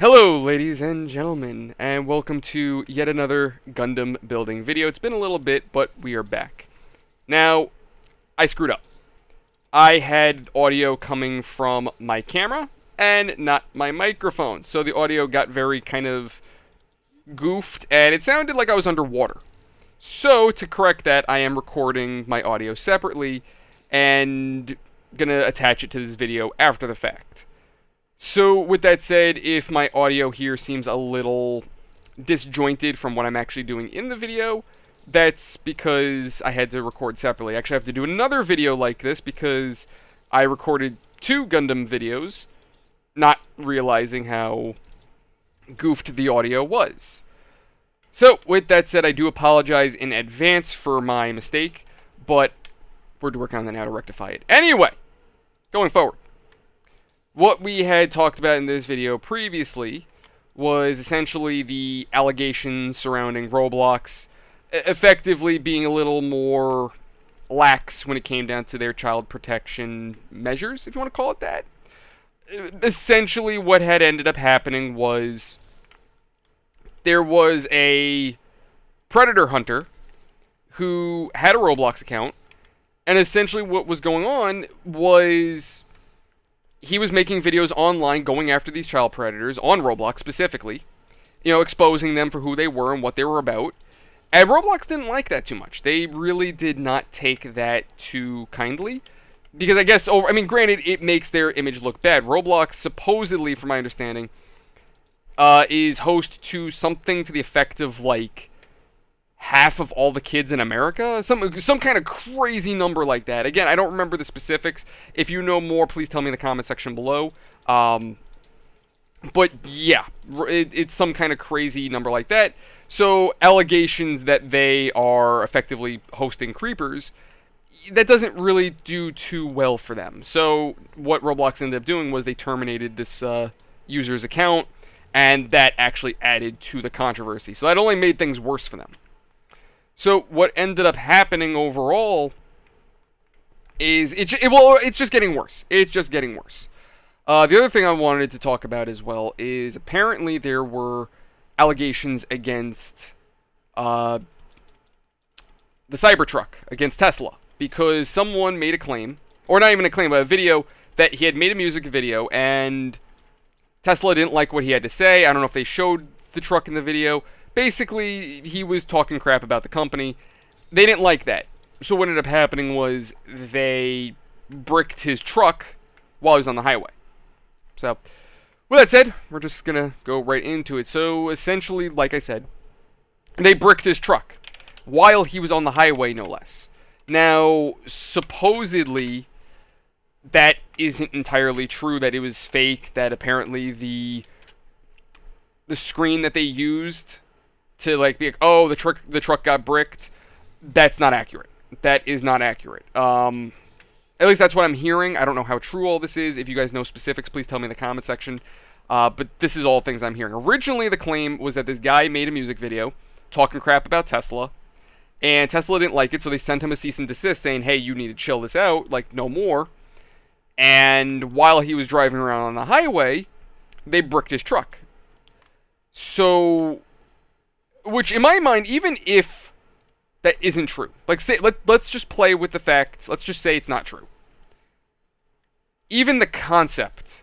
Hello, ladies and gentlemen, and welcome to yet another Gundam Building video. It's been a little bit, but we are back. Now, I screwed up. I had audio coming from my camera and not my microphone, so the audio got very kind of goofed, and it sounded like I was underwater. So, to correct that, I am recording my audio separately and gonna attach it to this video after the fact. So, with that said, if my audio here seems a little disjointed from what I'm actually doing in the video, that's because I had to record separately. Actually, I have to do another video like this because I recorded two Gundam videos, not realizing how goofed the audio was. So, with that said, I do apologize in advance for my mistake, but we're working on that now to rectify it. Anyway, going forward. What we had talked about in this video previously was essentially the allegations surrounding Roblox effectively being a little more lax when it came down to their child protection measures, if you want to call it that. Essentially, what had ended up happening was there was a predator hunter who had a Roblox account, and essentially what was going on was he was making videos online going after these child predators, on Roblox specifically, exposing them for who they were and what they were about. And Roblox didn't like that too much. They really did not take that too kindly. Because I guess, granted, it makes their image look bad. Roblox, supposedly, from my understanding, is host to something to the effect of, half of all the kids in America? Some kind of crazy number like that. Again, I don't remember the specifics. If you know more, please tell me in the comment section below. But yeah, it's some kind of crazy number like that. So allegations that they are effectively hosting creepers, that doesn't really do too well for them. So what Roblox ended up doing was they terminated this user's account, and that actually added to the controversy. So that only made things worse for them. So what ended up happening overall is it's just getting worse. It's just getting worse. The other thing I wanted to talk about as well is apparently there were allegations against the Cybertruck, against Tesla, because someone made a claim, or not even a claim, but a video, that he had made a music video and Tesla didn't like what he had to say. I don't know if they showed the truck in the video. Basically, he was talking crap about the company. They didn't like that. So what ended up happening was they bricked his truck while he was on the highway. So, with that said, we're just going to go right into it. So, essentially, like I said, they bricked his truck while he was on the highway, no less. Now, supposedly, that isn't entirely true, that it was fake, that apparently the screen that they used to be like, oh, the truck got bricked. That's not accurate. That is not accurate. At least that's what I'm hearing. I don't know how true all this is. If you guys know specifics, please tell me in the comment section. But this is all things I'm hearing. Originally, the claim was that this guy made a music video talking crap about Tesla, and Tesla didn't like it, so they sent him a cease and desist saying, hey, you need to chill this out, no more. And while he was driving around on the highway, they bricked his truck. So, which in my mind, even if that isn't true, let's just play with the fact, let's just say it's not true. Even the concept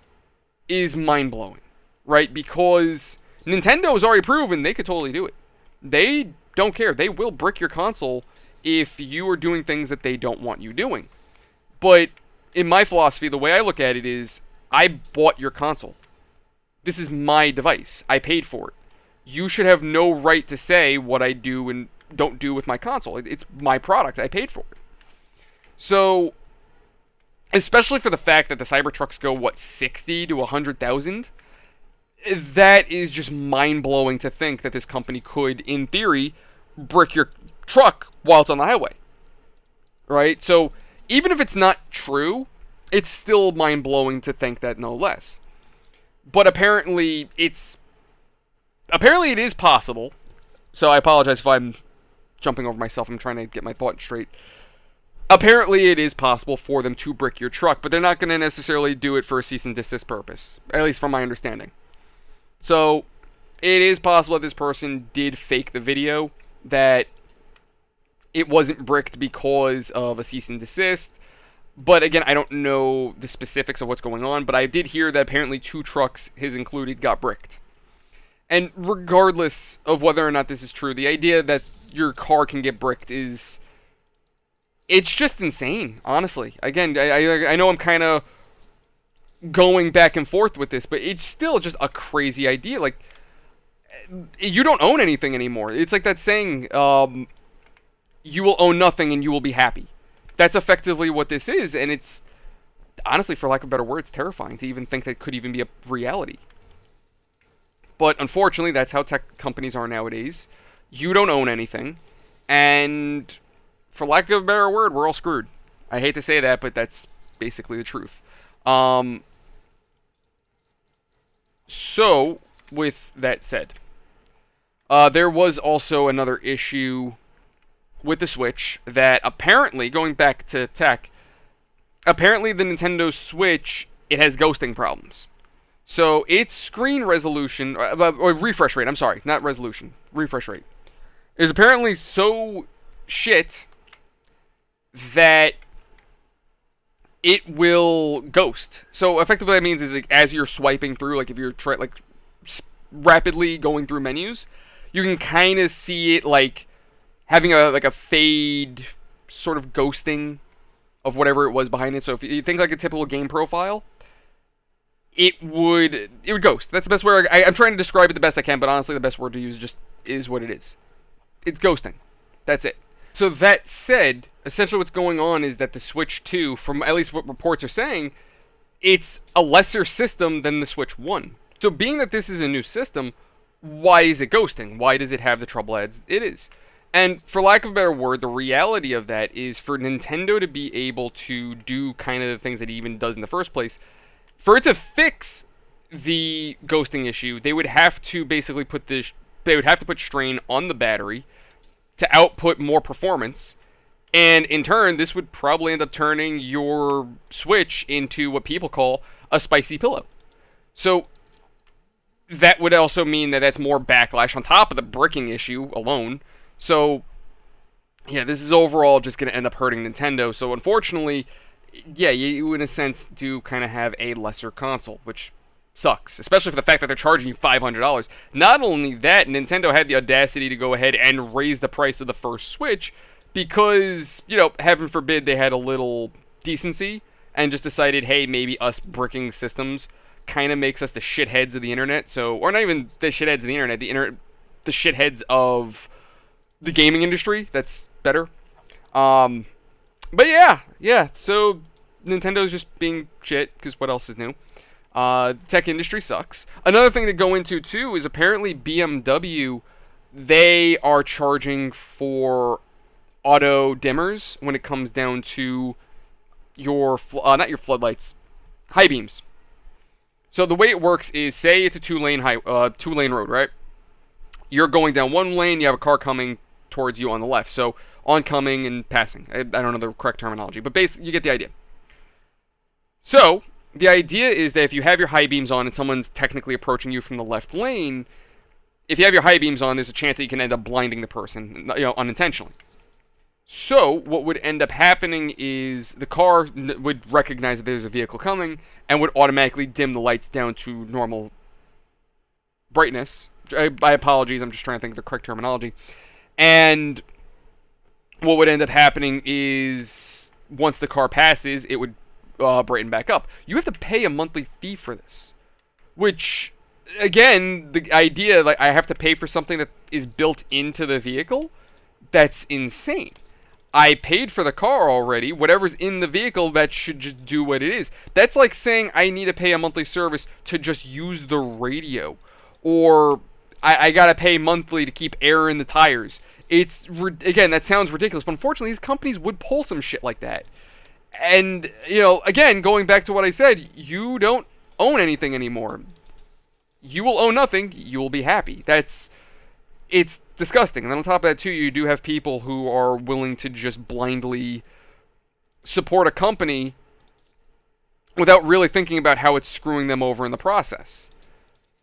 is mind-blowing, right? Because Nintendo has already proven they could totally do it. They don't care. They will brick your console if you are doing things that they don't want you doing. But in my philosophy, the way I look at it is, I bought your console. This is my device. I paid for it. You should have no right to say what I do and don't do with my console. It's my product. I paid for it. So, especially for the fact that the Cybertrucks go, 60 to 100,000? That is just mind-blowing to think that this company could, in theory, brick your truck while it's on the highway. Right? So, even if it's not true, it's still mind-blowing to think that, no less. But apparently it is possible. So I apologize if I'm jumping over myself. I'm trying to get my thought straight. Apparently it is possible for them to brick your truck, but they're not going to necessarily do it for a cease and desist purpose, at least from my understanding. So it is possible that this person did fake the video, that it wasn't bricked because of a cease and desist. But again, I don't know the specifics of what's going on, but I did hear that apparently 2 trucks, his included, got bricked. And regardless of whether or not this is true, the idea that your car can get bricked is... it's just insane, honestly. Again, I know I'm kind of going back and forth with this, but it's still just a crazy idea. Like, you don't own anything anymore. It's like that saying, you will own nothing and you will be happy. That's effectively what this is, and it's, honestly, for lack of better words, terrifying to even think that could even be a reality. But unfortunately, that's how tech companies are nowadays. You don't own anything, and for lack of a better word, we're all screwed. I hate to say that, but that's basically the truth. So, with that said, there was also another issue with the Switch that apparently, going back to tech, apparently the Nintendo Switch, it has ghosting problems. So its screen resolution, or refresh rate, I'm sorry, not resolution, refresh rate, is apparently so shit that it will ghost. So effectively that means is like as you're swiping through, like if you're rapidly going through menus, you can kind of see it like having a fade sort of ghosting of whatever it was behind it. So if you think like a typical game profile, it would ghost. That's the best word. I'm trying to describe it the best I can, but honestly the best word to use just is what it is. It's ghosting. That's it. So that said, essentially what's going on is that the Switch 2, from at least what reports are saying, it's a lesser system than the Switch 1. So being that this is a new system, why is it ghosting? Why does it have the trouble as it is? And for lack of a better word, the reality of that is for Nintendo to be able to do kind of the things that it even does in the first place, for it to fix the ghosting issue, they would have to basically they would have to put strain on the battery to output more performance, and in turn, this would probably end up turning your Switch into what people call a spicy pillow. So that would also mean that that's more backlash on top of the bricking issue alone. So yeah, this is overall just going to end up hurting Nintendo. So unfortunately, yeah, you in a sense do kind of have a lesser console, which sucks, especially for the fact that they're charging you $500. Not only that, Nintendo had the audacity to go ahead and raise the price of the first Switch because, you know, heaven forbid they had a little decency and just decided, hey, maybe us bricking systems kind of makes us the shitheads of the internet. So, or not even the shitheads of the internet, the shitheads of the gaming industry. That's better. But yeah. So Nintendo's just being shit because what else is new? Tech industry sucks. Another thing to go into too is apparently BMW, they are charging for auto dimmers when it comes down to your not your floodlights, high beams. So the way it works is, say it's a two-lane road, right? You're going down one lane, you have a car coming towards you on the left. So oncoming and passing. I don't know the correct terminology, but basically you get the idea. So the idea is that if you have your high beams on and someone's technically approaching you from the left lane, if you have your high beams on, there's a chance that you can end up blinding the person, you know, unintentionally. So what would end up happening is the car would recognize that there's a vehicle coming and would automatically dim the lights down to normal brightness. My apologies, I'm just trying to think of the correct terminology. And what would end up happening is once the car passes, it would brighten back up. You have to pay a monthly fee for this, which, again, the idea, like, I have to pay for something that is built into the vehicle, that's insane. I paid for the car already. Whatever's in the vehicle, that should just do what it is. That's like saying I need to pay a monthly service to just use the radio, or I gotta pay monthly to keep air in the tires. Again, that sounds ridiculous, but unfortunately, these companies would pull some shit like that. And, you know, again, going back to what I said, you don't own anything anymore. You will own nothing. You will be happy. It's disgusting. And then on top of that, too, you do have people who are willing to just blindly support a company without really thinking about how it's screwing them over in the process.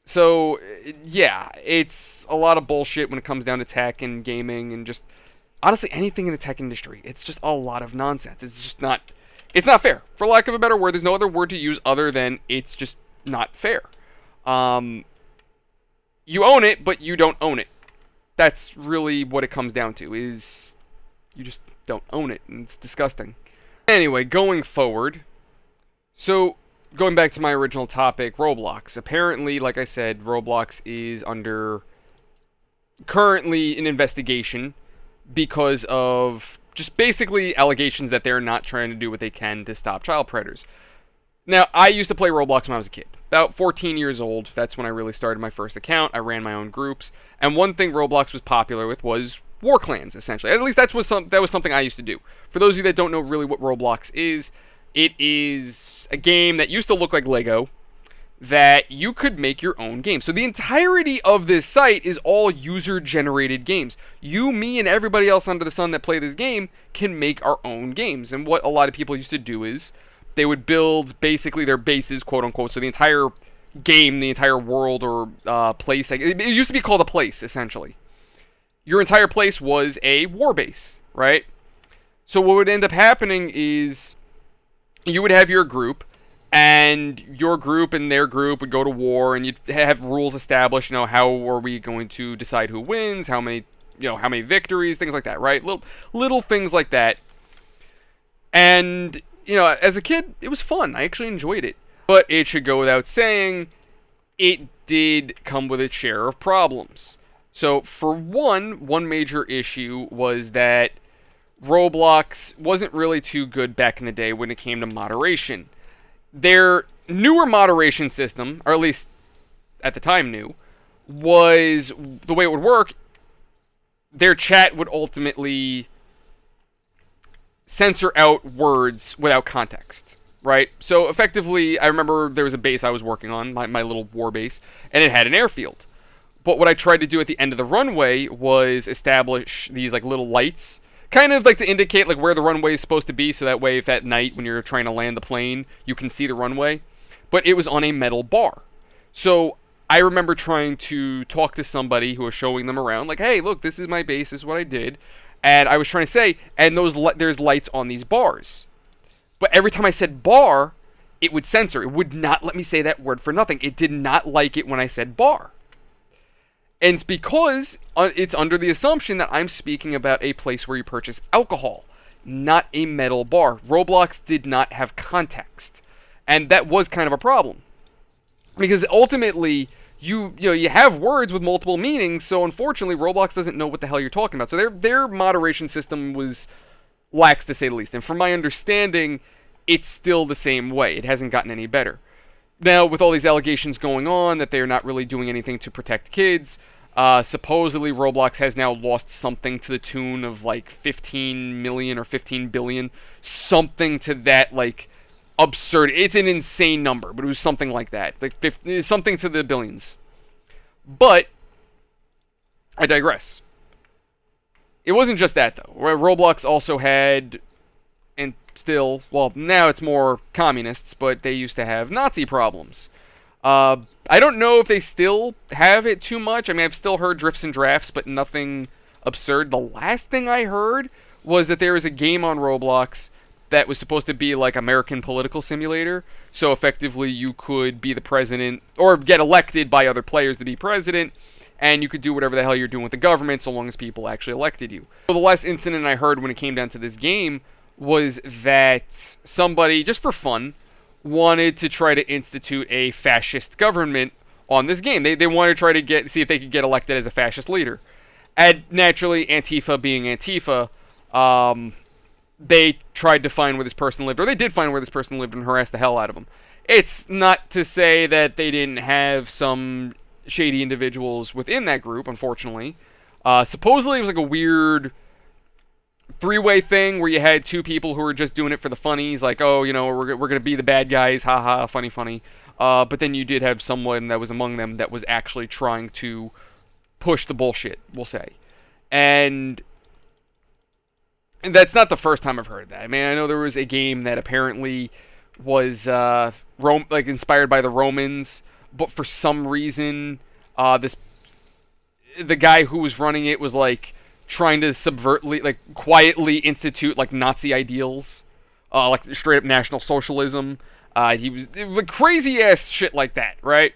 So, yeah, it's a lot of bullshit when it comes down to tech and gaming and just honestly anything in the tech industry. It's just a lot of nonsense. It's not fair. For lack of a better word, there's no other word to use other than it's just not fair. Um, you own it, but you don't own it. That's really what it comes down to, is you just don't own it, and it's disgusting. Anyway, going forward, so going back to my original topic, Roblox. Apparently, like I said, Roblox is under currently an investigation because of just basically allegations that they're not trying to do what they can to stop child predators. Now, I used to play Roblox when I was a kid. About 14 years old, that's when I really started my first account. I ran my own groups. And one thing Roblox was popular with was war clans, essentially. At least that was something I used to do. For those of you that don't know really what Roblox is, it is a game that used to look like Lego that you could make your own game. So the entirety of this site is all user-generated games. You, me, and everybody else under the sun that play this game can make our own games. And what a lot of people used to do is they would build basically their bases, quote unquote. So the entire game, the entire world or place, it used to be called a place, essentially. Your entire place was a war base, right? So what would end up happening is you would have your group, and your group and their group would go to war, and you'd have rules established. You know, how are we going to decide who wins? How many, how many victories? Things like that, right? Little things like that. And as a kid, it was fun. I actually enjoyed it. But it should go without saying, it did come with its share of problems. So for one major issue was that Roblox wasn't really too good back in the day when it came to moderation. Their newer moderation system, or at least at the time new, was the way it would work. Their chat would ultimately censor out words without context, right? So effectively, I remember there was a base I was working on, my little war base, and it had an airfield. But what I tried to do at the end of the runway was establish these like little lights, kind of like to indicate like where the runway is supposed to be, so that way if at night when you're trying to land the plane, you can see the runway. But it was on a metal bar. So I remember trying to talk to somebody who was showing them around, like, hey, look, this is my base, this is what I did. And I was trying to say, and there's lights on these bars. But every time I said bar, it would censor. It would not let me say that word for nothing. It did not like it when I said bar. And it's because it's under the assumption that I'm speaking about a place where you purchase alcohol, not a metal bar. Roblox did not have context. And that was kind of a problem. Because ultimately, you have words with multiple meanings, so unfortunately Roblox doesn't know what the hell you're talking about. So their moderation system was lax, to say the least. And from my understanding, it's still the same way. It hasn't gotten any better. Now, with all these allegations going on that they're not really doing anything to protect kids, supposedly Roblox has now lost something to the tune of like 15 million or 15 billion, something to that like absurd. It's an insane number, but it was something like that, like something to the billions. But I digress. It wasn't just that though. Roblox also had, and still, well, now it's more communists, but they used to have Nazi problems. I don't know if they still have it too much. I mean, I've still heard drifts and drafts, but nothing absurd. The last thing I heard was that there was a game on Roblox that was supposed to be like American political simulator. So effectively, you could be the president or get elected by other players to be president, and you could do whatever the hell you're doing with the government so long as people actually elected you. So the last incident I heard when it came down to this game was that somebody, just for fun, wanted to try to institute a fascist government on this game. They wanted to try to see if they could get elected as a fascist leader. And naturally, Antifa being Antifa, they tried to find where this person lived, or they did find where this person lived and harass the hell out of them. It's not to say that they didn't have some shady individuals within that group, unfortunately. Supposedly, it was like a weird three-way thing where you had two people who were just doing it for the funnies, like, oh, we're going to be the bad guys, haha, funny. But then you did have someone that was among them that was actually trying to push the bullshit, we'll say. And that's not the first time I've heard that. I mean, I know there was a game that apparently was inspired by the Romans, but for some reason, this the guy who was running it was like trying to quietly institute like Nazi ideals, like straight up National Socialism. He was crazy ass shit like that, right?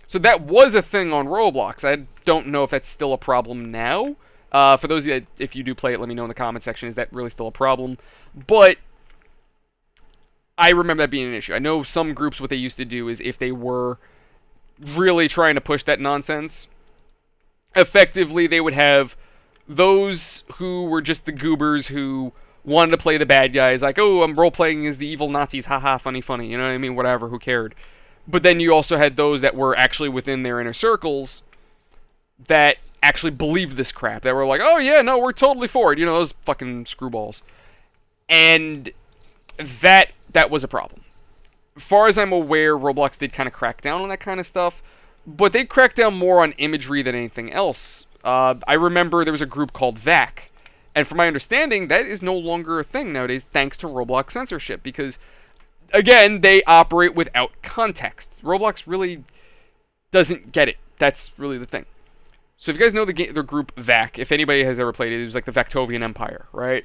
So that was a thing on Roblox. I don't know if that's still a problem now. For those of you that, if you do play it, let me know in the comment section. Is that really still a problem? But I remember that being an issue. I know some groups, what they used to do is if they were really trying to push that nonsense, effectively they would have those who were just the goobers who wanted to play the bad guys, like, oh, I'm role-playing as the evil Nazis, haha, funny, you know what I mean, whatever, who cared. But then you also had those that were actually within their inner circles that actually believed this crap, that were like, oh yeah, no, we're totally for it, you know, those fucking screwballs. And that was a problem. As far as I'm aware, Roblox did kind of crack down on that kind of stuff, but they cracked down more on imagery than anything else. I remember there was a group called VAC, and from my understanding, that is no longer a thing nowadays, thanks to Roblox censorship, because, again, they operate without context. Roblox really doesn't get it. That's really the thing. So if you guys know the group VAC, if anybody has ever played it, it was like the Vactovian Empire, right?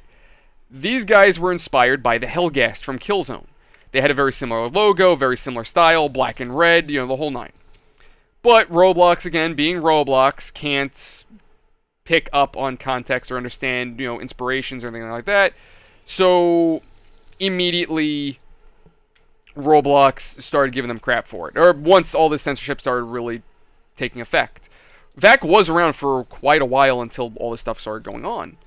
These guys were inspired by the Hellgast from Killzone. They had a very similar logo, very similar style, black and red, you know, the whole nine. But Roblox, again, being Roblox, can't pick up on context or understand, you know, inspirations or anything like that. So immediately Roblox started giving them crap for it. Or once all this censorship started really taking effect. VAC was around for quite a while until all this stuff started going on.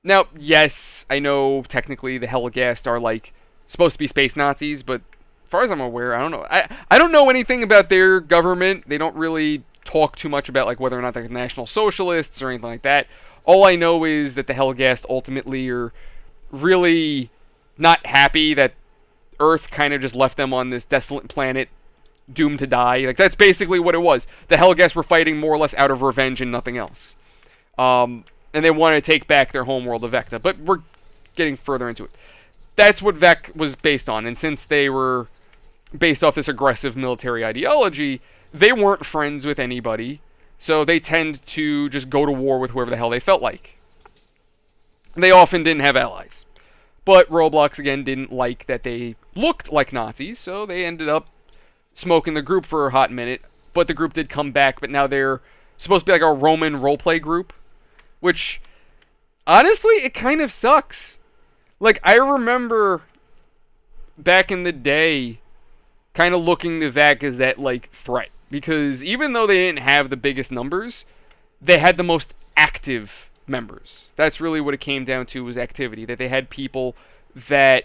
Now, yes, I know technically the Hellgast are like supposed to be space Nazis, but as far as I'm aware, I don't know. I don't know anything about their government. They don't really talk too much about like whether or not they're National Socialists or anything like that. All I know is that the Hellgast ultimately are really not happy that Earth kind of just left them on this desolate planet doomed to die. Like, that's basically what it was. The Hellgast were fighting more or less out of revenge and nothing else. And they wanted to take back their homeworld of Vecta. But we're getting further into it. That's what VEC was based on. And since they were based off this aggressive military ideology, they weren't friends with anybody. So they tend to just go to war with whoever the hell they felt like. They often didn't have allies. But Roblox, again, didn't like that they looked like Nazis, so they ended up smoking the group for a hot minute. But the group did come back, but now they're supposed to be like a Roman roleplay group. Which, honestly, it kind of sucks. Like, I remember back in the day kind of looking to VAC as that, like, threat. Because even though they didn't have the biggest numbers, they had the most active members. That's really what it came down to, was activity. That they had people that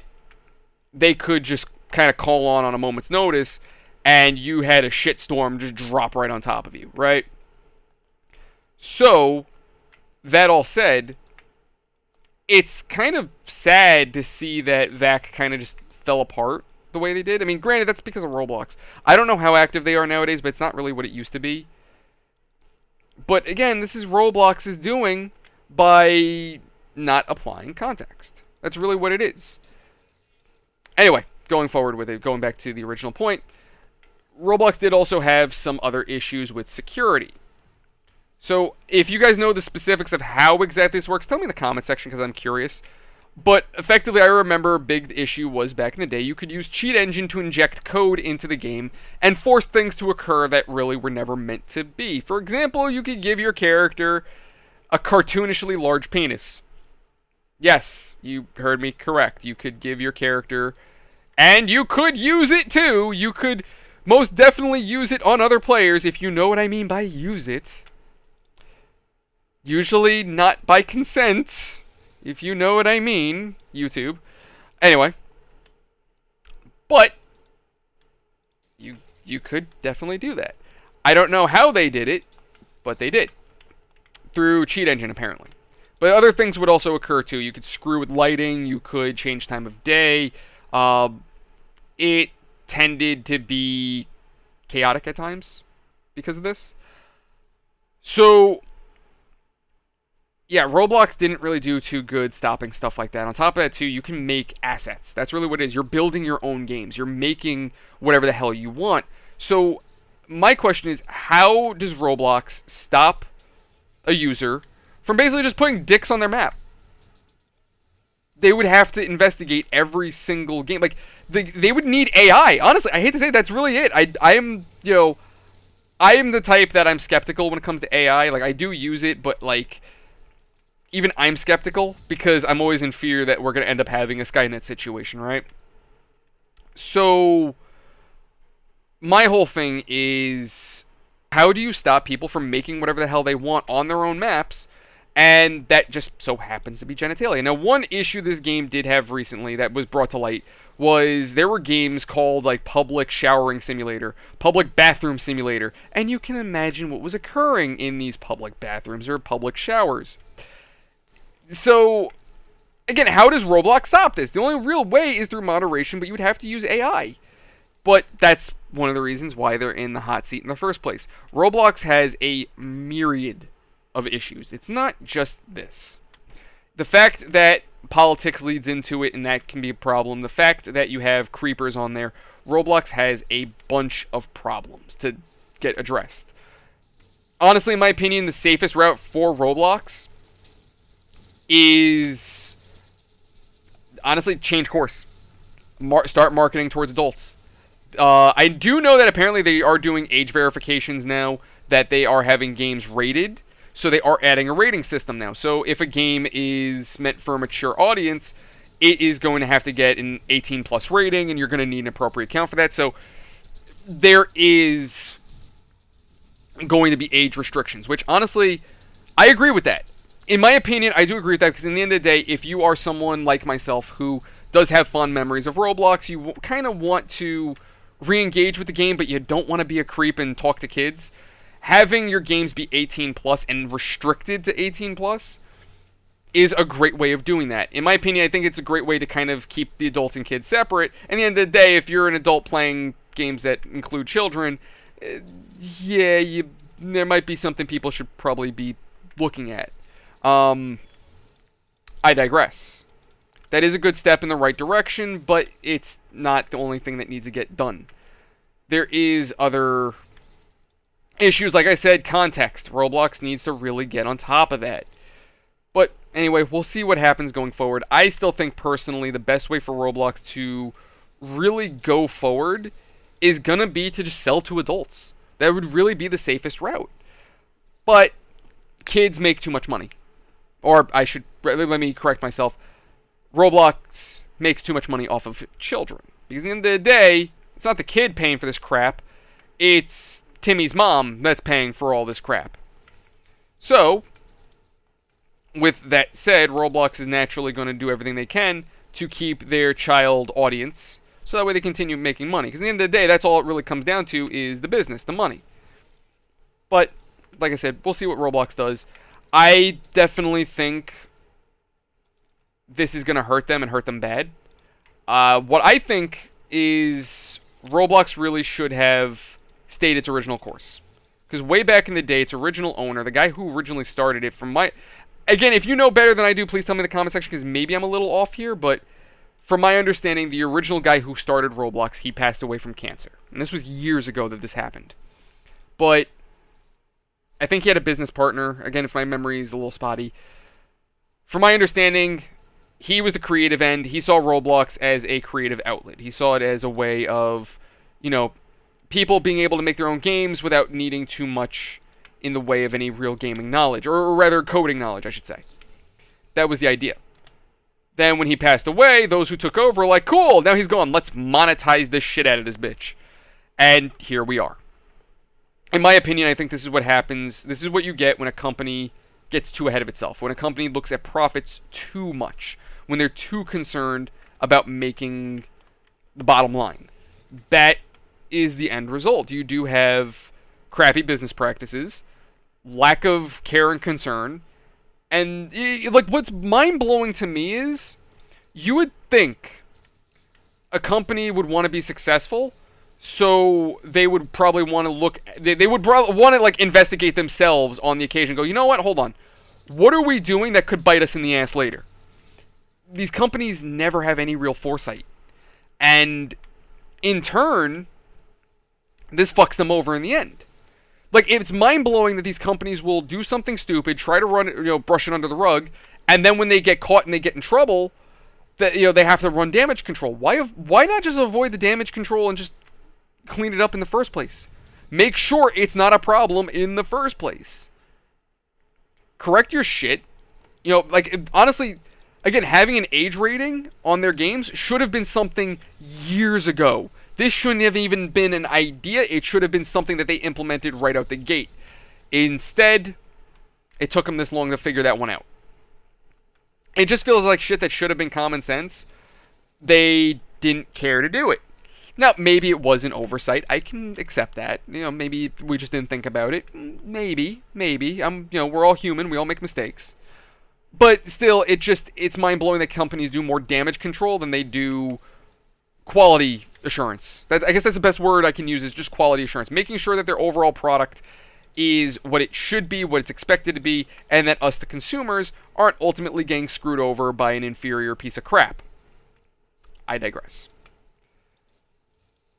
they could just kind of call on a moment's notice, and you had a shitstorm just drop right on top of you, right? So, that all said, it's kind of sad to see that VAC kind of just fell apart the way they did. I mean, granted, that's because of Roblox. I don't know how active they are nowadays, but it's not really what it used to be. But again, this is Roblox's doing by not applying context. That's really what it is. Anyway, going forward with it, going back to the original point, Roblox did also have some other issues with security. So, if you guys know the specifics of how exactly this works, tell me in the comment section because I'm curious. But, effectively, I remember a big issue was back in the day, you could use Cheat Engine to inject code into the game and force things to occur that really were never meant to be. For example, you could give your character a cartoonishly large penis. Yes, you heard me correct. You could give your character, and you could use it too. You could most definitely use it on other players, if you know what I mean by use it. Usually not by consent, if you know what I mean, YouTube. Anyway, but you could definitely do that. I don't know how they did it, but they did. Through Cheat Engine, apparently. But other things would also occur, too. You could screw with lighting. You could change time of day. It tended to be chaotic at times because of this. So, yeah, Roblox didn't really do too good stopping stuff like that. On top of that, too, you can make assets. That's really what it is. You're building your own games. You're making whatever the hell you want. So, my question is, how does Roblox stop a user from basically just putting dicks on their map? They would have to investigate every single game. Like, they would need AI. Honestly, I hate to say it, that's really it. I am, I am the type that I'm skeptical when it comes to AI. Like, I do use it, but, like, even I'm skeptical because I'm always in fear that we're going to end up having a Skynet situation, right? So, my whole thing is, how do you stop people from making whatever the hell they want on their own maps? And that just so happens to be genitalia. Now, one issue this game did have recently that was brought to light was there were games called, like, Public Showering Simulator, Public Bathroom Simulator, and you can imagine what was occurring in these public bathrooms or public showers. So, again, how does Roblox stop this? The only real way is through moderation, but you would have to use AI. But that's one of the reasons why they're in the hot seat in the first place. Roblox has a myriad of issues. It's not just this. The fact that politics leads into it, and that can be a problem. The fact that you have creepers on there. Roblox has a bunch of problems to get addressed. Honestly, in my opinion, the safest route for Roblox is, honestly, change course. Start marketing towards adults. I do know that apparently they are doing age verifications now, that they are having games rated. So they are adding a rating system now. So if a game is meant for a mature audience, it is going to have to get an 18 plus rating, and you're going to need an appropriate count for that. So there is going to be age restrictions, which honestly, I agree with that. In my opinion, I do agree with that, because in the end of the day, if you are someone like myself who does have fond memories of Roblox, you kind of want to re-engage with the game, but you don't want to be a creep and talk to kids. Having your games be 18 plus and restricted to 18 plus is a great way of doing that. In my opinion, I think it's a great way to kind of keep the adults and kids separate. And at the end of the day, if you're an adult playing games that include children, there might be something people should probably be looking at. I digress. That is a good step in the right direction, but it's not the only thing that needs to get done. There is other issues, like I said, context. Roblox needs to really get on top of that. But anyway, we'll see what happens going forward. I still think, personally, the best way for Roblox to really go forward is going to be to just sell to adults. That would really be the safest route. But kids make too much money. Or let me correct myself. Roblox makes too much money off of children. Because at the end of the day, it's not the kid paying for this crap. It's Timmy's mom that's paying for all this crap. So, with that said, Roblox is naturally going to do everything they can to keep their child audience, so that way they continue making money. Because at the end of the day, that's all it really comes down to, is the business, the money. But, like I said, we'll see what Roblox does. I definitely think this is going to hurt them, and hurt them bad. What I think is Roblox really should have stayed its original course. Because way back in the day, its original owner, the guy who originally started it, again, if you know better than I do, please tell me in the comment section, because maybe I'm a little off here, but from my understanding, the original guy who started Roblox, he passed away from cancer. And this was years ago that this happened. But I think he had a business partner. Again, if my memory is a little spotty. From my understanding, he was the creative end. He saw Roblox as a creative outlet. He saw it as a way of, people being able to make their own games without needing too much in the way of any real gaming knowledge, or rather coding knowledge, I should say. That was the idea. Then when he passed away, those who took over were like, cool, now he's gone. Let's monetize this shit out of this bitch. And here we are. In my opinion, I think this is what happens. This is what you get when a company gets too ahead of itself. When a company looks at profits too much. When they're too concerned about making the bottom line. That is the end result. You do have crappy business practices, lack of care and concern, and like, what's mind-blowing to me is you would think a company would want to be successful, so they would probably want to they would probably want to, like, investigate themselves on the occasion, go, you know what, hold on, what are we doing that could bite us in the ass later? These companies never have any real foresight, and in turn, this fucks them over in the end. Like, it's mind-blowing that these companies will do something stupid, try to run it, brush it under the rug, and then when they get caught and they get in trouble, that they have to run damage control. Why not just avoid the damage control and just clean it up in the first place? Make sure it's not a problem in the first place. Correct your shit. Honestly, again, having an age rating on their games should have been something years ago. This shouldn't have even been an idea. It should have been something that they implemented right out the gate. Instead, it took them this long to figure that one out. It just feels like shit that should have been common sense. They didn't care to do it. Now, maybe it was an oversight. I can accept that. Maybe we just didn't think about it. Maybe. We're all human. We all make mistakes. But still, it's mind-blowing that companies do more damage control than they do quality assurance. I guess that's the best word I can use, is just quality assurance. Making sure that their overall product is what it should be, what it's expected to be, and that us, the consumers, aren't ultimately getting screwed over by an inferior piece of crap. I digress.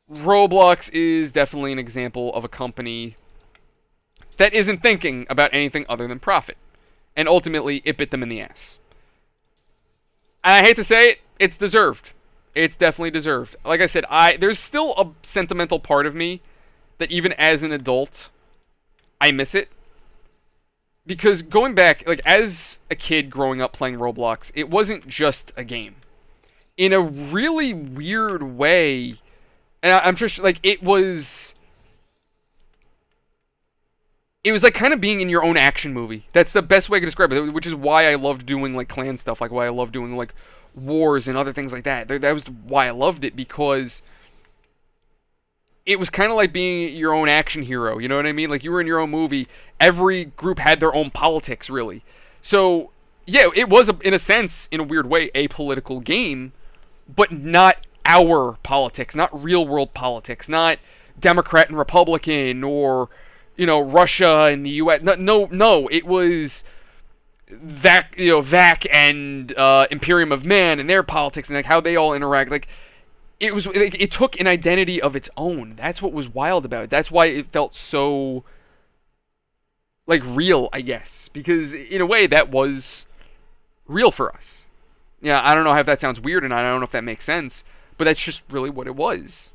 Roblox is definitely an example of a company that isn't thinking about anything other than profit. And ultimately, it bit them in the ass. And I hate to say it, it's deserved. It's definitely deserved. Like I said, there's still a sentimental part of me that even as an adult, I miss it. Because going back, as a kid growing up playing Roblox, it wasn't just a game. In a really weird way, and I'm just it was like kind of being in your own action movie. That's the best way I could describe it, which is why I loved doing clan stuff, why I loved doing wars and other things like that. That was why I loved it, because it was kind of like being your own action hero. You know what I mean? You were in your own movie. Every group had their own politics, really. So yeah, it was in a sense, in a weird way, a political game, but not our politics, not real world politics, not Democrat and Republican, or Russia and the U.S. No, it was VAC and Imperium of Man and their politics and how they all interact. It took an identity of its own. That's what was wild about it. That's why it felt so real, I guess, because in a way that was real for us. Yeah, I don't know if that sounds weird, and I don't know if that makes sense, but that's just really what it was.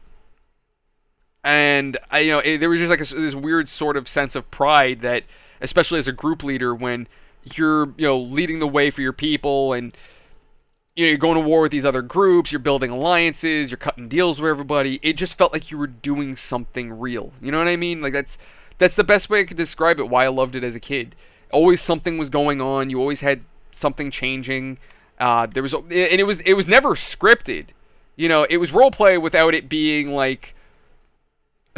And there was just this weird sort of sense of pride that, especially as a group leader, when you're leading the way for your people, and you're going to war with these other groups, you're building alliances, you're cutting deals with everybody. It just felt like you were doing something real. You know what I mean? That's the best way I could describe it. Why I loved it as a kid. Always something was going on. You always had something changing. It was never scripted. It was role play without it being a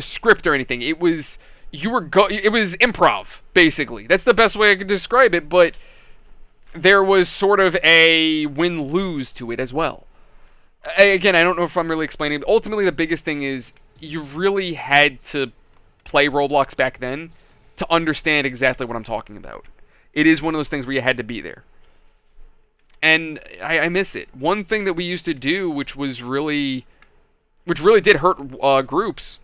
script or anything. It was improv, basically. That's the best way I could describe it, but there was sort of a win-lose to it as well. Again, I don't know if I'm really explaining, but ultimately the biggest thing is you really had to play Roblox back then to understand exactly what I'm talking about. It is one of those things where you had to be there. And I miss it. One thing that we used to do, which really did hurt groups,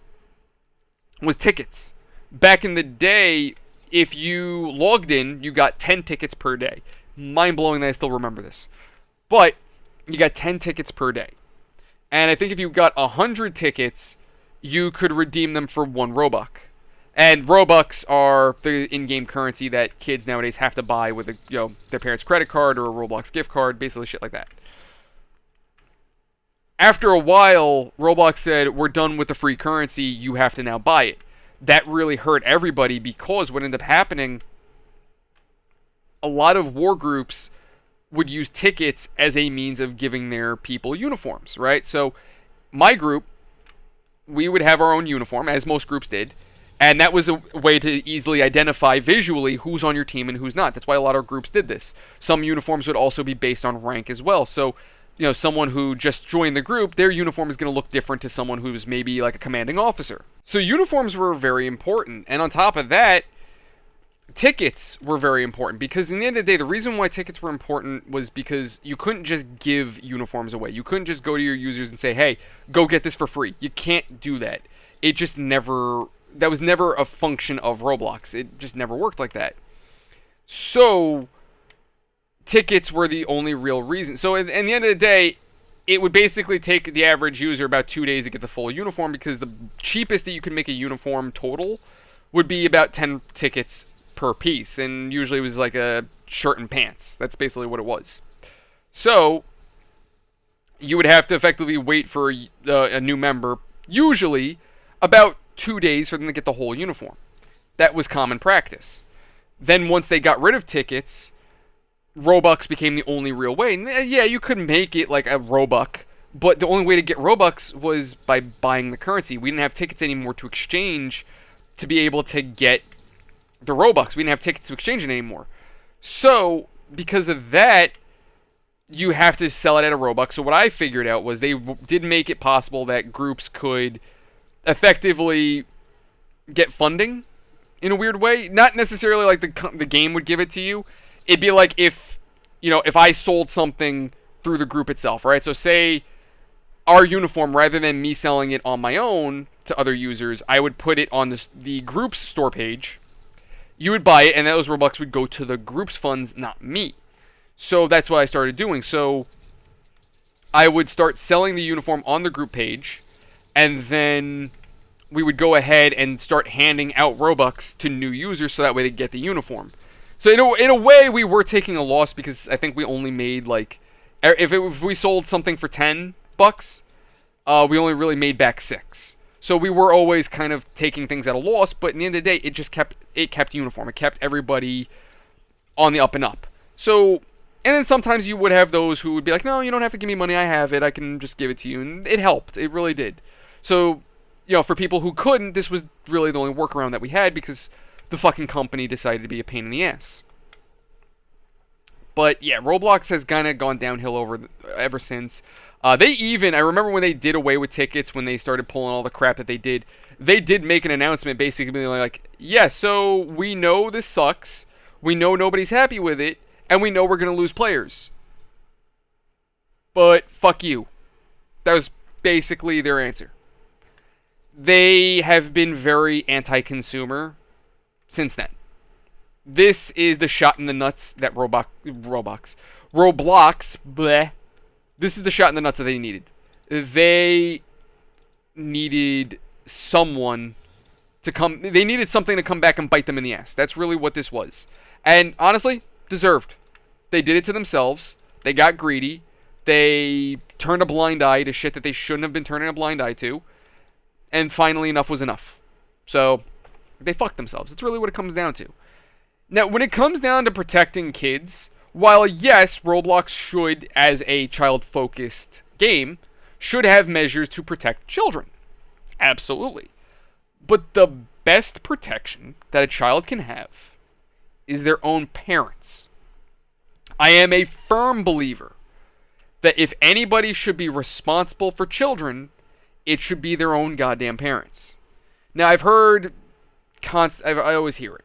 was tickets. Back in the day, if you logged in, you got 10 tickets per day. Mind-blowing that I still remember this. But you got 10 tickets per day. And I think if you got 100 tickets, you could redeem them for 1 Robux. And Robux are the in-game currency that kids nowadays have to buy with their parents' credit card or a Roblox gift card, basically shit like that. After a while, Roblox said, we're done with the free currency, you have to now buy it. That really hurt everybody, because what ended up happening, a lot of war groups would use tickets as a means of giving their people uniforms, right? So my group, we would have our own uniform, as most groups did, and that was a way to easily identify visually who's on your team and who's not. That's why a lot of groups did this. Some uniforms would also be based on rank as well. So, someone who just joined the group, their uniform is going to look different to someone who's maybe a commanding officer. So uniforms were very important. And on top of that, tickets were very important, because in the end of the day, the reason why tickets were important was because you couldn't just give uniforms away. You couldn't just go to your users and say, hey, go get this for free. You can't do that. it just never, that was never a function of Roblox. It just never worked like that. So tickets were the only real reason. So at the end of the day, it would basically take the average user about 2 days to get the full uniform, because the cheapest that you could make a uniform total would be about 10 tickets per piece, and usually it was like a shirt and pants. That's basically what it was. So you would have to effectively wait for a new member, usually about 2 days, for them to get the whole uniform. That was common practice. Then once they got rid of tickets, Robux became the only real way. And yeah, you could make it like a Robux, but the only way to get Robux was by buying the currency. We didn't have tickets anymore to exchange to be able to get the Robux. We didn't have tickets to exchange it anymore. So because of that, you have to sell it at a Robux. So what I figured out was they did make it possible that groups could effectively get funding in a weird way. Not necessarily like the game would give it to you. It'd be like if I sold something through the group itself, right? So say our uniform, rather than me selling it on my own to other users, I would put it on the group's store page. You would buy it, and those Robux would go to the group's funds, not me. So that's what I started doing. So I would start selling the uniform on the group page, and then we would go ahead and start handing out Robux to new users, so that way they get the uniform. So in a way, we were taking a loss, because I think we only made like, if we sold something for $10, we only really made back $6. So we were always kind of taking things at a loss, but in the end of the day, it kept uniform. It kept everybody on the up and up. So, and then sometimes you would have those who would be like, no, you don't have to give me money, I have it, I can just give it to you. And it helped. It really did. So, for people who couldn't, this was really the only workaround that we had, because the fucking company decided to be a pain in the ass. But yeah, Roblox has kind of gone downhill ever since. I remember when they did away with tickets, when they started pulling all the crap that they did make an announcement basically like, yeah, so we know this sucks, we know nobody's happy with it, and we know we're going to lose players. But fuck you. That was basically their answer. They have been very anti-consumer since then. This is the shot in the nuts that Roblox, bleh. This is the shot in the nuts that they needed. They needed someone to come. They needed something to come back and bite them in the ass. That's really what this was. And honestly, deserved. They did it to themselves. They got greedy. They turned a blind eye to shit that they shouldn't have been turning a blind eye to. And finally, enough was enough. So they fucked themselves. That's really what it comes down to. Now, when it comes down to protecting kids, while yes, Roblox should, as a child-focused game, should have measures to protect children. Absolutely. But the best protection that a child can have is their own parents. I am a firm believer that if anybody should be responsible for children, it should be their own goddamn parents. Now, I've heard I always hear it.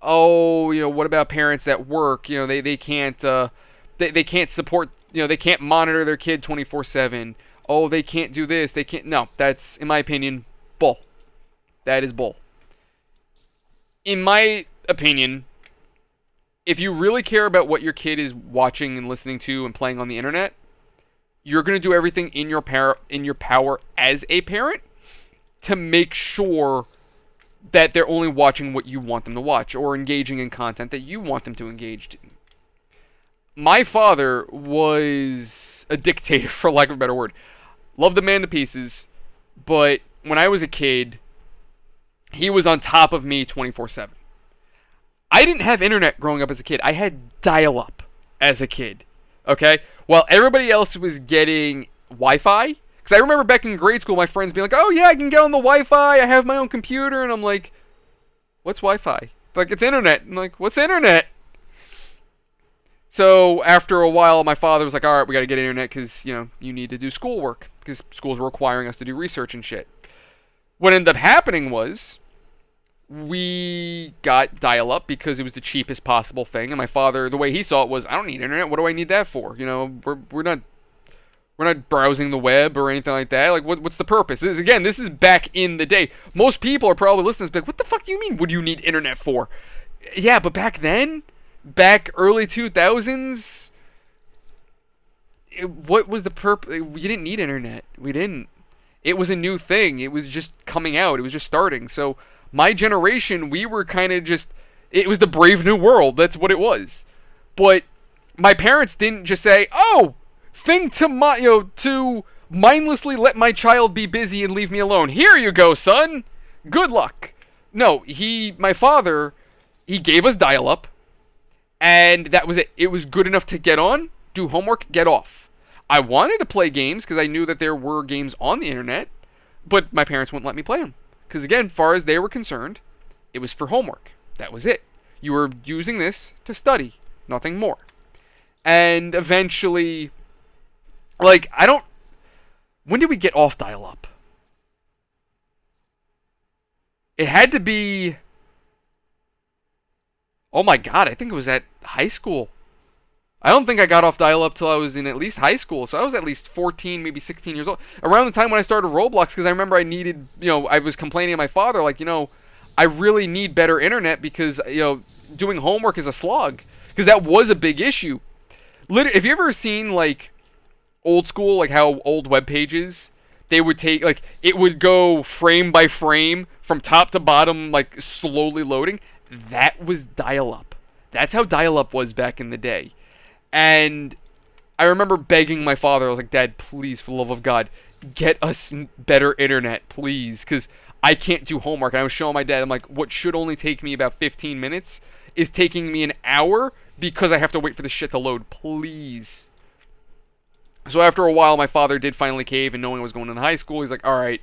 Oh, what about parents that work? They can't they can't support, they can't monitor their kid 24/7. Oh, they can't do this. They can't. No, that's, in my opinion, bull. That is bull. In my opinion, if you really care about what your kid is watching and listening to and playing on the internet, you're going to do everything in your power as a parent to make sure that they're only watching what you want them to watch, or engaging in content that you want them to engage in. My father was a dictator, for lack of a better word. Loved the man to pieces, but when I was a kid, he was on top of me 24/7. I didn't have internet growing up as a kid. I had dial-up as a kid, okay? While everybody else was getting Wi-Fi. Because I remember back in grade school, my friends being like, oh yeah, I can get on the Wi-Fi, I have my own computer, and I'm like, what's Wi-Fi? Like, it's internet. I'm like, what's internet? So after a while, my father was like, all right, we got to get internet because, you need to do schoolwork, because schools were requiring us to do research and shit. What ended up happening was, we got dial-up because it was the cheapest possible thing, and my father, the way he saw it was, I don't need internet, what do I need that for? We're not browsing the web or anything like that. Like, what's the purpose? Again, this is back in the day. Most people are probably listening to this, like, what the fuck do you mean? What do you need internet for? Yeah, but back then, back early 2000s, what was the purpose? You didn't need internet. We didn't. It was a new thing. It was just coming out. It was just starting. So my generation, we were kind of just. It was the brave new world. That's what it was. But my parents didn't just say, "Oh, to mindlessly let my child be busy and leave me alone. Here you go, son. Good luck." No, my father, he gave us dial-up, and that was it. It was good enough to get on, do homework, get off. I wanted to play games because I knew that there were games on the internet, but my parents wouldn't let me play them. Because again, far as they were concerned, it was for homework. That was it. You were using this to study, nothing more. And eventually, like, when did we get off dial-up? It had to be, oh my god, I think it was at high school. I don't think I got off dial-up till I was in at least high school. So I was at least 14, maybe 16 years old. Around the time when I started Roblox, because I remember I needed, I was complaining to my father, like, I really need better internet because, doing homework is a slog. Because that was a big issue. Have you ever seen, like, old school, like how old web pages, they would take, like, it would go frame by frame from top to bottom, like, slowly loading? That was dial-up. That's how dial-up was back in the day. And I remember begging my father, I was like, "Dad, please, for the love of God, get us better internet, please, because I can't do homework." And I was showing my dad, I'm like, what should only take me about 15 minutes is taking me an hour because I have to wait for the shit to load, please. So after a while, my father did finally cave, and knowing I was going into high school, he's like, all right,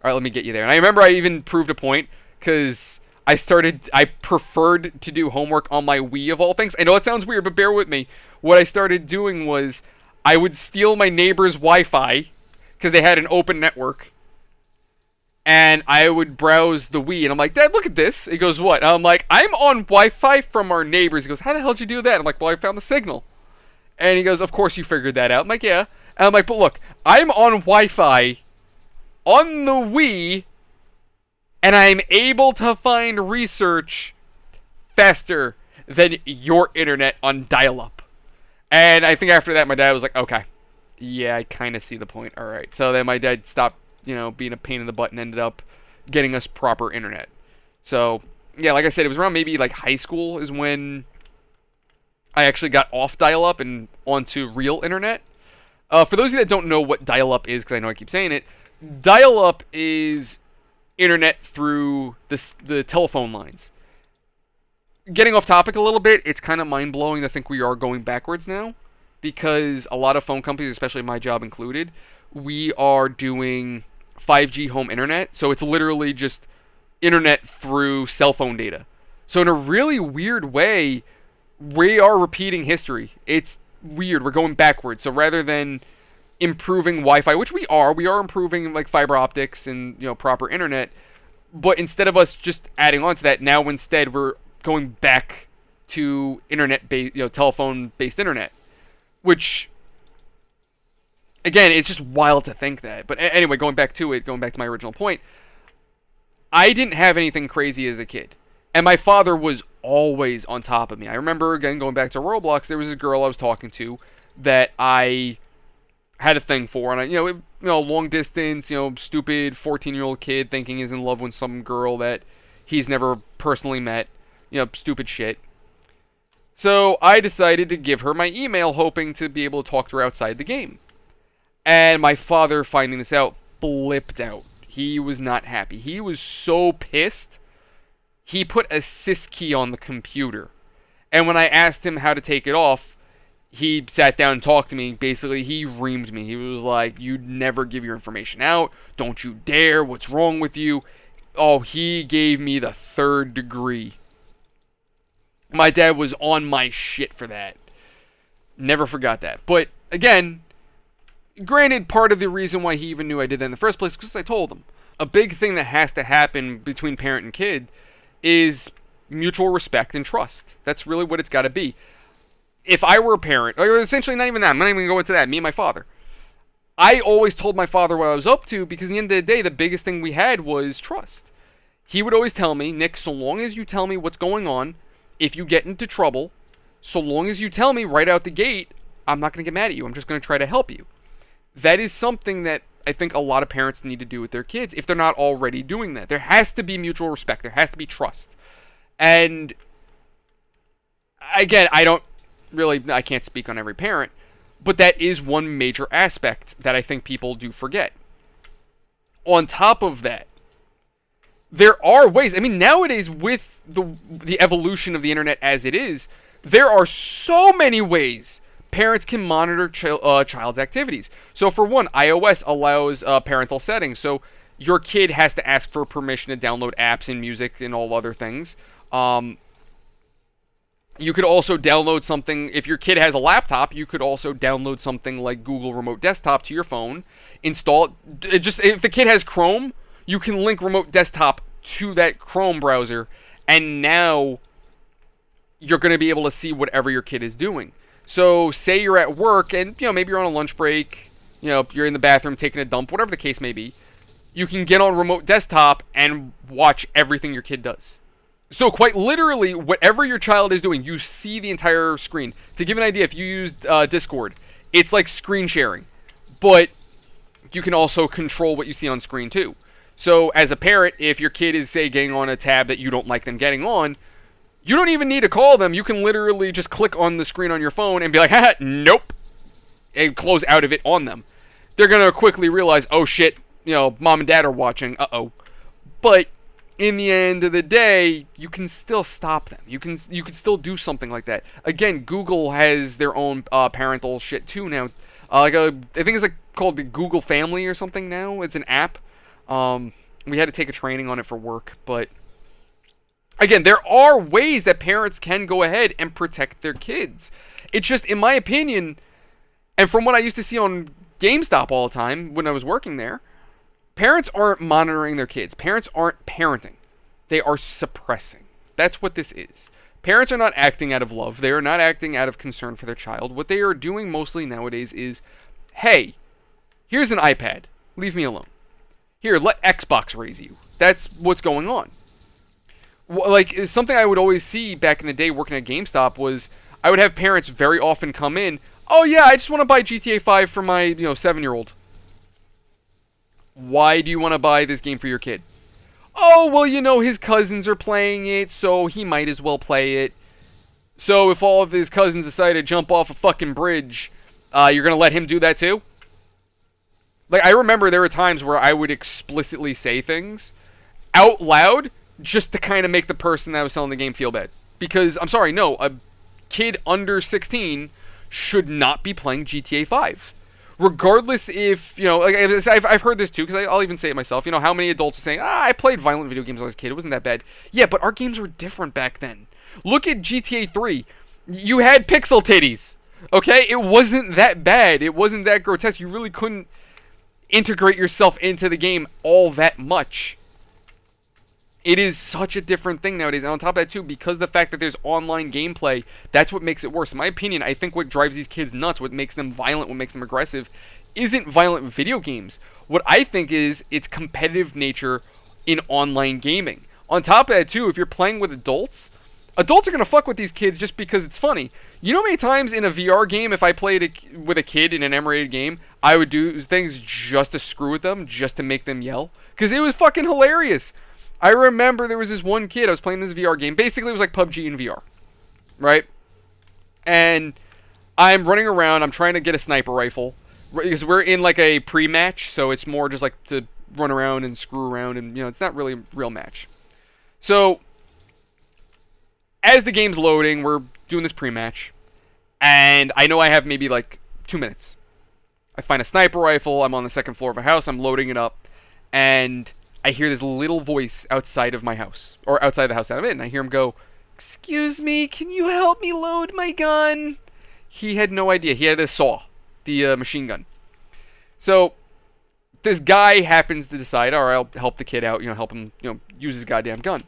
let me get you there. And I remember I even proved a point, because I preferred to do homework on my Wii of all things. I know it sounds weird, but bear with me. What I started doing was I would steal my neighbor's Wi-Fi because they had an open network, and I would browse the Wii, and I'm like, "Dad, look at this." He goes, "What?" And I'm like, "I'm on Wi-Fi from our neighbors." He goes, "How the hell did you do that?" I'm like, "Well, I found the signal." And he goes, "Of course you figured that out." I'm like, "Yeah." And I'm like, "But look, I'm on Wi-Fi on the Wii, and I'm able to find research faster than your internet on dial-up." And I think after that, my dad was like, "Okay, yeah, I kind of see the point. All right." So then my dad stopped, being a pain in the butt and ended up getting us proper internet. So, yeah, like I said, it was around maybe like high school is when I actually got off dial-up and onto real internet. For those of you that don't know what dial-up is, because I know I keep saying it, dial-up is internet through the telephone lines. Getting off topic a little bit, it's kind of mind-blowing to think we are going backwards now, because a lot of phone companies, especially my job included, we are doing 5G home internet, so it's literally just internet through cell phone data. So in a really weird way, we are repeating history. It's weird. We're going backwards. So rather than improving Wi-Fi, which we are improving like fiber optics and proper internet, but instead of us just adding on to that, now instead we're going back to internet-based, telephone-based internet, which again, it's just wild to think that. But anyway, going back to my original point, I didn't have anything crazy as a kid, and my father was always on top of me. I remember, again, going back to Roblox, there was this girl I was talking to that I had a thing for, and I, long distance, stupid 14-year-old kid thinking he's in love with some girl that he's never personally met, stupid shit. So I decided to give her my email, hoping to be able to talk to her outside the game. And my father, finding this out, flipped out. He was not happy. He was so pissed. He put a sys key on the computer. And when I asked him how to take it off, he sat down and talked to me. Basically, he reamed me. He was like, "You'd never give your information out. Don't you dare. What's wrong with you?" Oh, he gave me the 3rd degree. My dad was on my shit for that. Never forgot that. But, again, granted, part of the reason why he even knew I did that in the first place is because I told him. A big thing that has to happen between parent and kid is mutual respect and trust. That's really what it's got to be. If I were a parent, or essentially not even that, I'm not even going to go into that, me and my father. I always told my father what I was up to because at the end of the day, the biggest thing we had was trust. He would always tell me, Nick, so long as you tell me what's going on, if you get into trouble, so long as you tell me right out the gate, I'm not going to get mad at you. I'm just going to try to help you. That is something that I think a lot of parents need to do with their kids if they're not already doing that. There has to be mutual respect. There has to be trust. And again, I can't speak on every parent, but that is one major aspect that I think people do forget. On top of that, there are ways. I mean, nowadays with the evolution of the internet as it is, there are so many ways parents can monitor child's activities. So for one, iOS allows parental settings. So your kid has to ask for permission to download apps and music and all other things. You could also download something, if your kid has a laptop, you could also download something like Google Remote Desktop to your phone, install it. Just if the kid has Chrome, you can link Remote Desktop to that Chrome browser, and now you're going to be able to see whatever your kid is doing. So say you're at work and maybe you're on a lunch break, you're in the bathroom taking a dump, whatever the case may be, you can get on Remote Desktop and watch everything your kid does. So quite literally, whatever your child is doing, you see the entire screen. To give an idea, if you use Discord, it's like screen sharing, but you can also control what you see on screen too. So as a parent, if your kid is, say, getting on a tab that you don't like them getting on, you don't even need to call them. You can literally just click on the screen on your phone and be like, haha, nope, and close out of it on them. They're going to quickly realize, oh shit, mom and dad are watching, uh-oh. But in the end of the day, you can still stop them. You can still do something like that. Again, Google has their own parental shit too now. I think it's called the Google Family or something now. It's an app. We had to take a training on it for work, but again, there are ways that parents can go ahead and protect their kids. It's just, in my opinion, and from what I used to see on GameStop all the time when I was working there, parents aren't monitoring their kids. Parents aren't parenting. They are suppressing. That's what this is. Parents are not acting out of love. They are not acting out of concern for their child. What they are doing mostly nowadays is, hey, here's an iPad. Leave me alone. Here, let Xbox raise you. That's what's going on. Like, something I would always see back in the day working at GameStop was I would have parents very often come in, oh yeah, I just want to buy GTA 5 for my 7-year-old. Why do you want to buy this game for your kid? Oh, well, his cousins are playing it, so he might as well play it. So if all of his cousins decide to jump off a fucking bridge, you're going to let him do that too? Like, I remember there were times where I would explicitly say things out loud just to kind of make the person that was selling the game feel bad. Because, I'm sorry, no, a kid under 16 should not be playing GTA 5. Regardless if, I've heard this too, because I'll even say it myself. How many adults are saying, I played violent video games when I was a kid. It wasn't that bad. Yeah, but our games were different back then. Look at GTA 3. You had pixel titties. Okay? It wasn't that bad. It wasn't that grotesque. You really couldn't integrate yourself into the game all that much. It is such a different thing nowadays. And on top of that too, because the fact that there's online gameplay, that's what makes it worse. In my opinion, I think what drives these kids nuts, what makes them violent, what makes them aggressive, isn't violent video games. What I think is its competitive nature in online gaming. On top of that too, if you're playing with adults are going to fuck with these kids just because it's funny. You know how many times in a VR game, if I played with a kid in an M-rated game, I would do things just to screw with them, just to make them yell? Because it was fucking hilarious. I remember there was this one kid, I was playing this VR game. Basically, it was like PUBG in VR. Right? And I'm running around, I'm trying to get a sniper rifle. Because we're in like a pre-match, so it's more just like to run around and screw around, and it's not really a real match. So as the game's loading, we're doing this pre-match, and I know I have maybe like 2 minutes. I find a sniper rifle, I'm on the second floor of a house, I'm loading it up, and I hear this little voice outside of my house, or outside the house that I'm in, and I hear him go, "Excuse me, can you help me load my gun?" He had no idea. He had a saw, the machine gun. So this guy happens to decide, all right, I'll help the kid out, help him, use his goddamn gun.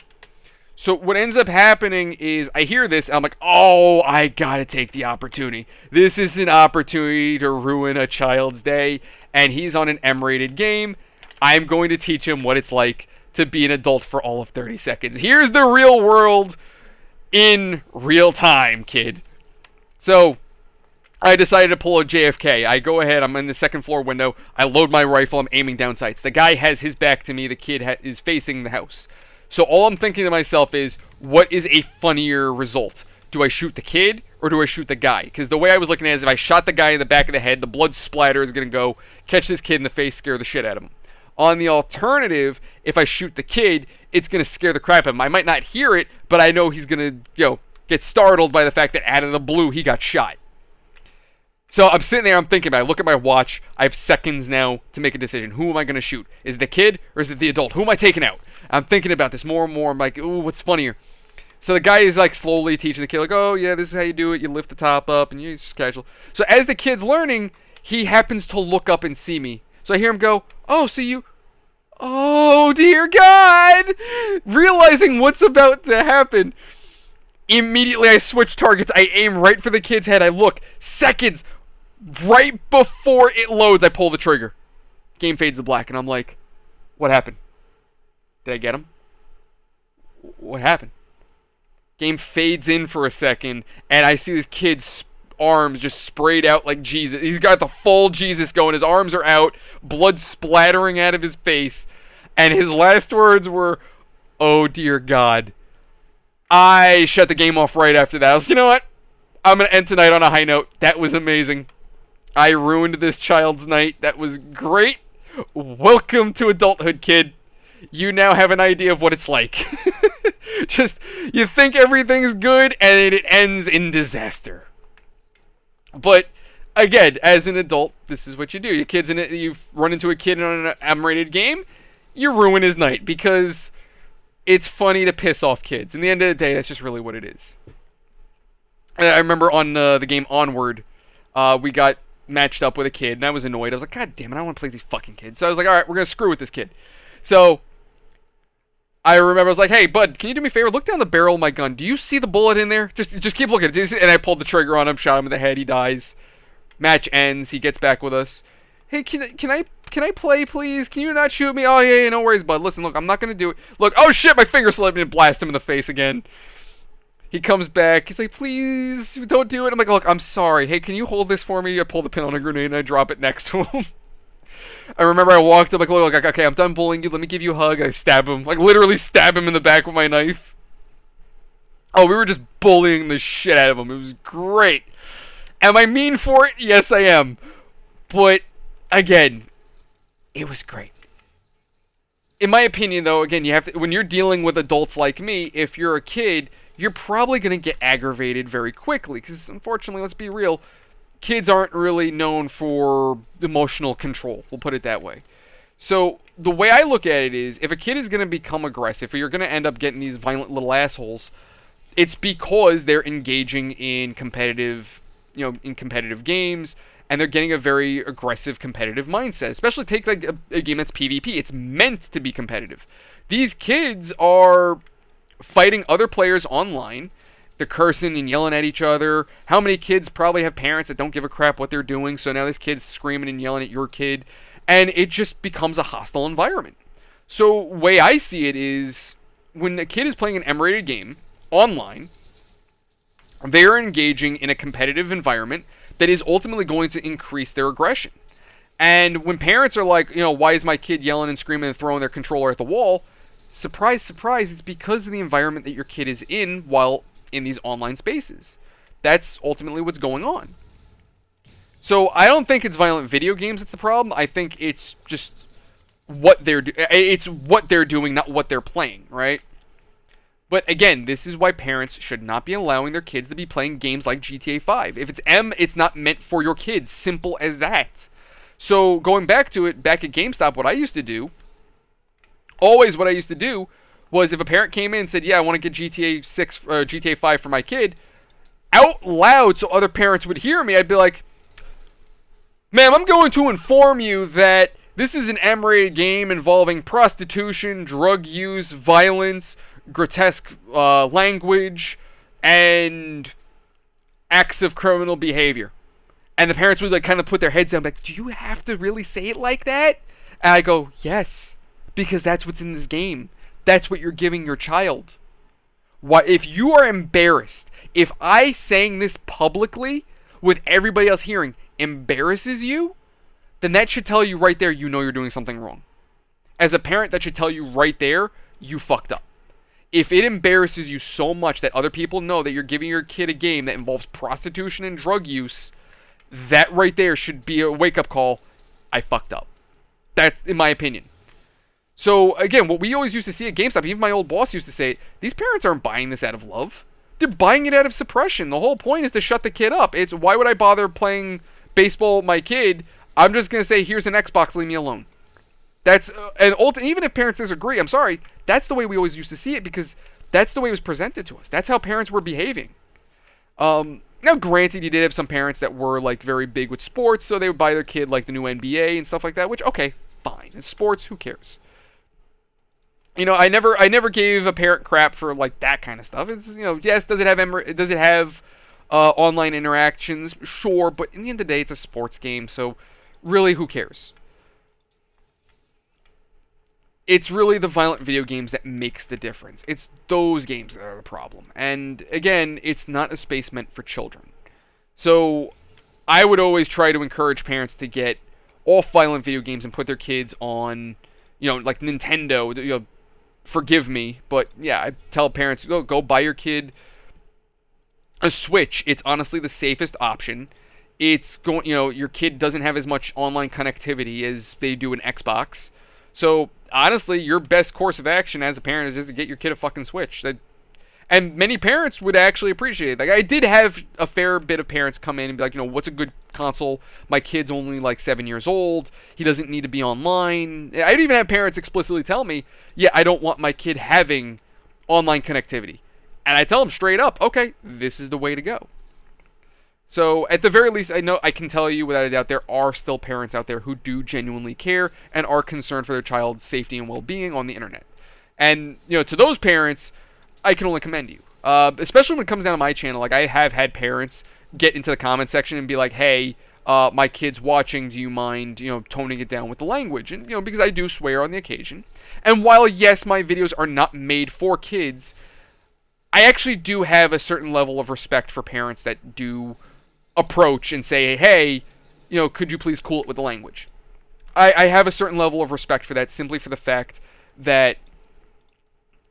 So what ends up happening is I hear this, and I'm like, oh, I gotta take the opportunity. This is an opportunity to ruin a child's day. and he's on an M-rated game. I'm going to teach him what it's like to be an adult for all of 30 seconds. Here's the real world in real time, kid. So I decided to pull a JFK. I go ahead, I'm in the second floor window, I load my rifle, I'm aiming down sights. The guy has his back to me, the kid is facing the house. So all I'm thinking to myself is, what is a funnier result? Do I shoot the kid, or do I shoot the guy? Because the way I was looking at it is, if I shot the guy in the back of the head, the blood splatter is going to go catch this kid in the face, scare the shit out of him. On the alternative, if I shoot the kid, it's going to scare the crap out of him. I might not hear it, but I know he's going to, get startled by the fact that out of the blue, he got shot. So I'm sitting there, I'm thinking about it. I look at my watch. I have seconds now to make a decision. Who am I going to shoot? Is it the kid, or is it the adult? Who am I taking out? I'm thinking about this more and more. I'm like, ooh, what's funnier? So the guy is like slowly teaching the kid, like, oh, yeah, this is how you do it. You lift the top up, and it's just casual. So as the kid's learning, he happens to look up and see me. So I hear him go, oh, so you... Oh, dear God! Realizing what's about to happen. Immediately, I switch targets. I aim right for the kid's head. I look. Seconds. Right before it loads, I pull the trigger. Game fades to black, and I'm like, what happened? Did I get him? What happened? Game fades in for a second, and I see this kid's arms just sprayed out like Jesus. He's got the full Jesus going. His arms are out, blood splattering out of his face, and his last words were, oh dear God. I shut the game off right after that. I was like, you know what? I'm going to end tonight on a high note. That was amazing. I ruined this child's night. That was great. Welcome to adulthood, kid. You now have an idea of what it's like. Just, you think everything's good, and it ends in disaster. But, again, as an adult, this is what you do. Your kid's in it, you've run into a kid on an M-rated game, you ruin his night, because it's funny to piss off kids. In the end of the day, that's just really what it is. I remember on the game Onward, we got matched up with a kid, and I was annoyed. I was like, God damn it, I don't want to play with these fucking kids. So I was like, alright, we're going to screw with this kid. So I remember I was like, hey, bud, can you do me a favor? Look down the barrel of my gun. Do you see the bullet in there? Just keep looking. And I pulled the trigger on him, shot him in the head. He dies. Match ends. He gets back with us. Hey, can I play, please? Can you not shoot me? Oh, yeah, no worries, bud. Listen, look, I'm not going to do it. Look, oh, shit, my finger slipped and blast him in the face again. He comes back. He's like, please, don't do it. I'm like, look, I'm sorry. Hey, can you hold this for me? I pull the pin on a grenade and I drop it next to him. I remember I walked up, like, look, okay, I'm done bullying you. Let me give you a hug. I stab him. Like, literally stab him in the back with my knife. Oh, we were just bullying the shit out of him. It was great. Am I mean for it? Yes, I am. But, again, it was great. In my opinion, though, again, you have to, when you're dealing with adults like me, if you're a kid, you're probably going to get aggravated very quickly. Because, unfortunately, let's be real, kids aren't really known for emotional control. We'll put it that way. So, the way I look at it is, if a kid is going to become aggressive, or you're going to end up getting these violent little assholes, it's because they're engaging in competitive, in competitive games, and they're getting a very aggressive competitive mindset. Especially take like a game that's PvP. It's meant to be competitive. These kids are fighting other players online. They're cursing and yelling at each other. How many kids probably have parents that don't give a crap what they're doing? So now this kid's screaming and yelling at your kid. And it just becomes a hostile environment. So way I see it is, when a kid is playing an M-rated game online, they are engaging in a competitive environment that is ultimately going to increase their aggression. And when parents are like, why is my kid yelling and screaming and throwing their controller at the wall? Surprise, surprise, it's because of the environment that your kid is in while in these online spaces. That's ultimately what's going on. So I don't think it's violent video games that's the problem. I think it's just what they're doing, not what they're playing, right? But again, this is why parents should not be allowing their kids to be playing games like GTA 5. If it's M, it's not meant for your kids. Simple as that. So going back to it, back at GameStop, what I used to do was, if a parent came in and said, yeah, I want to get GTA 5 for my kid, out loud so other parents would hear me, I'd be like, ma'am, I'm going to inform you that this is an M-rated game involving prostitution, drug use, violence, grotesque language, and acts of criminal behavior. And the parents would like kind of put their heads down, like, do you have to really say it like that? And I go, yes, because that's what's in this game. That's what you're giving your child. What if you are embarrassed? If I saying this publicly with everybody else hearing embarrasses you, then that should tell you right there you know you're doing something wrong. As a parent, that should tell you right there you fucked up. If it embarrasses you so much that other people know that you're giving your kid a game that involves prostitution and drug use, that right there should be a wake-up call. I fucked up. That's in my opinion. So, again, what we always used to see at GameStop, even my old boss used to say, these parents aren't buying this out of love. They're buying it out of suppression. The whole point is to shut the kid up. It's, why would I bother playing baseball with my kid? I'm just going to say, here's an Xbox, leave me alone. That's, even if parents disagree, I'm sorry, that's the way we always used to see it, because that's the way it was presented to us. That's how parents were behaving. Now, granted, you did have some parents that were, like, very big with sports, so they would buy their kid, like, the new NBA and stuff like that, which, okay, fine. It's sports, who cares? You know, I never gave a parent crap for, like, that kind of stuff. It's, you know, yes, does it have online interactions? Sure, but in the end of the day, it's a sports game, so really, who cares? It's really the violent video games that makes the difference. It's those games that are the problem. And again, it's not a space meant for children. So I would always try to encourage parents to get off violent video games and put their kids on, you know, like Nintendo. You know, forgive me, but yeah, I tell parents, go buy your kid a Switch. It's honestly the safest option. It's going, you know, your kid doesn't have as much online connectivity as they do an Xbox. So honestly, your best course of action as a parent is just to get your kid a fucking Switch. And many parents would actually appreciate it. Like, I did have a fair bit of parents come in and be like, you know, what's a good console? My kid's only like 7 years old. He doesn't need to be online. I'd even have parents explicitly tell me, yeah, I don't want my kid having online connectivity. And I tell them straight up, okay, this is the way to go. So, at the very least, I know I can tell you without a doubt there are still parents out there who do genuinely care and are concerned for their child's safety and well-being on the internet. And, you know, to those parents, I can only commend you. Especially when it comes down to my channel. Like, I have had parents get into the comment section and be like, hey, my kid's watching, do you mind, you know, toning it down with the language? And, you know, because I do swear on the occasion. And while, yes, my videos are not made for kids, I actually do have a certain level of respect for parents that do approach and say, hey, you know, could you please cool it with the language? I have a certain level of respect for that, simply for the fact that,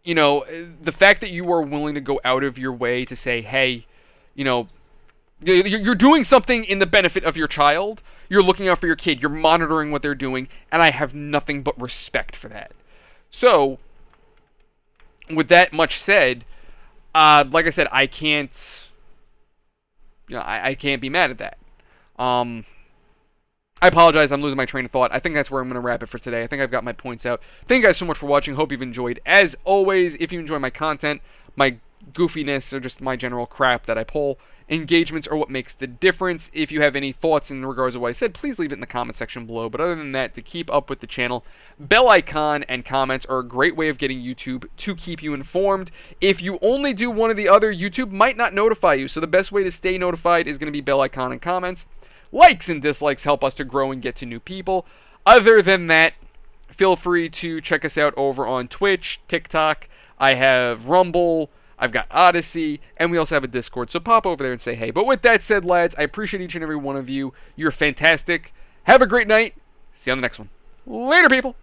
you know, the fact that you are willing to go out of your way to say, hey, you know, you're doing something in the benefit of your child, you're looking out for your kid, you're monitoring what they're doing, and I have nothing but respect for that. So, with that much said, like I said, I can't, you know, I can't be mad at that. I apologize, I'm losing my train of thought. I think that's where I'm going to wrap it for today. I think I've got my points out. Thank you guys so much for watching. Hope you've enjoyed. As always, if you enjoy my content, my goofiness, or just my general crap that I pull, engagements are what makes the difference. If you have any thoughts in regards to what I said, please leave it in the comment section below. But other than that, to keep up with the channel, bell icon and comments are a great way of getting YouTube to keep you informed. If you only do one or the other, YouTube might not notify you. So the best way to stay notified is going to be bell icon and comments. Likes and dislikes help us to grow and get to new people. Other than that, feel free to check us out over on Twitch, TikTok. I have Rumble, I've got Odyssey, and we also have a Discord, so pop over there and say hey. But with that said, lads, I appreciate each and every one of you. You're fantastic. Have a great night. See you on the next one. Later, people.